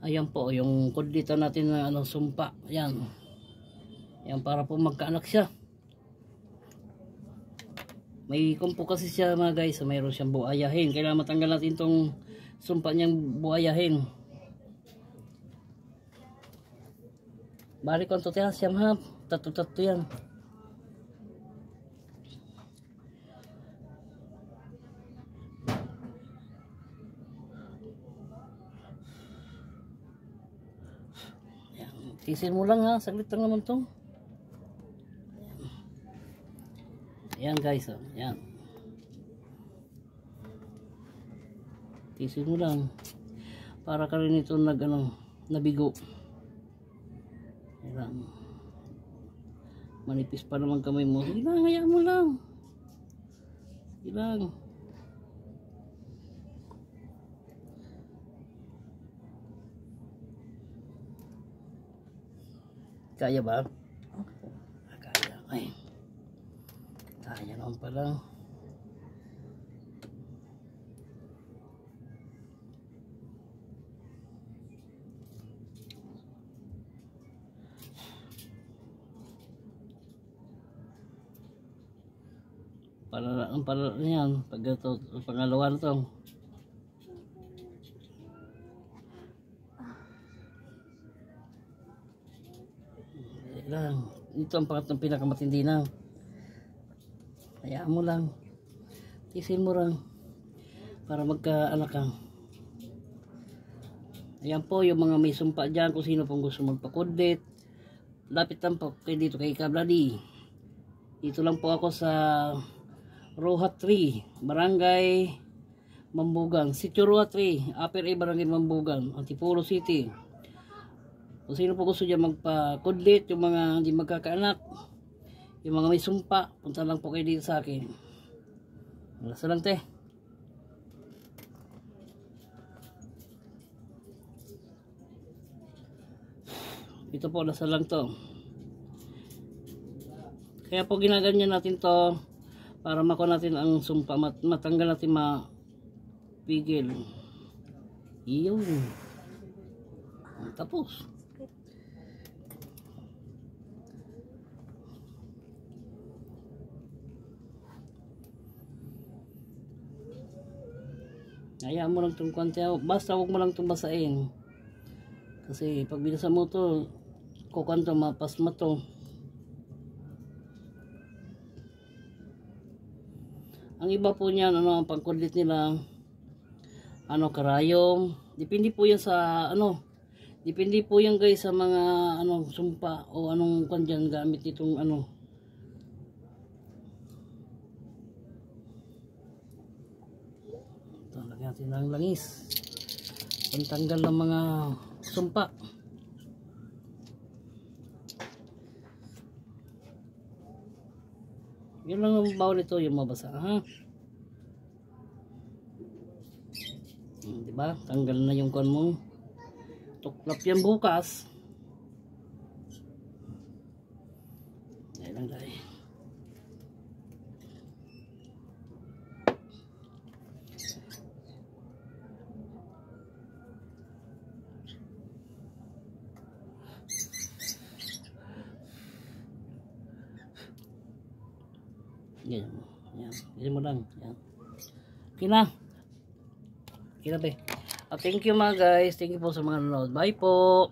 Ayan po yung kudlita natin na sumpa. Ayan. Ayan, para po magkaanak siya. May kumpo kasi siya mga guys, so mayroon siyang buhayahin. Kailangan matanggal natin tong sumpa niyang buhayahin. Balik ko ang tutira siyam ha. Tato yan. Tisin mo lang ha, saglit lang naman to. Ayan guys, oh. Ayan. Tisin mo lang. Para ka rin ito nabigo. Ayan. Manipis pa naman kamay mo. Sige lang, hayaan mo lang. Sige lang. Kaya ba? Kaya. Ay. Kaya naman pala. Ang pala niyan. Pag ito, pangalawa na ito. Lang. Ito ang pangatlong pinakamatindi na. Hayaan mo lang. Tisin mo lang. Para magkaanak ka. Ayan po yung mga may sumpa dyan. Kung sino pong gusto magpakudlit. Lapit lang po kayo dito kay Kabladi. Dito lang po ako sa Roha 3. Barangay Mambugan. Sitio Roha 3. Upper A Barangay Mambugan. Antipolo City. Kung sino po gusto dyan magpakudlit, yung mga hindi magkakaanak, yung mga may sumpa, punta lang po kayo dito sa akin. Lasa lang te. Ito po, lasa lang to. Kaya po ginaganyan natin to para makuha natin ang sumpa, matanggal natin, mapigil. Iyon. Tapos. Hayaan mo lang itong konti. Basta huwag mo lang itong basain. Kasi pag binasa mo ito, kukanto, mapasma to. Ang iba po niyan, ang pangkudlit nila, karayom. Depende po yan sa, depende po yan guys sa mga, sumpa o anong kandyan gamit itong, lagyan natin ng langis pantanggal ng mga sumpa. Yun lang ang bawal ito, yung mabasa ha. Diba? Tanggal na yung kon mo. Tuklap yan bukas. Ayan lang dahil. Yan. Yan mo lang. Yan. Okay na. Okay na be. Thank you mga guys. Thank you po sa mga nanonood. Bye po.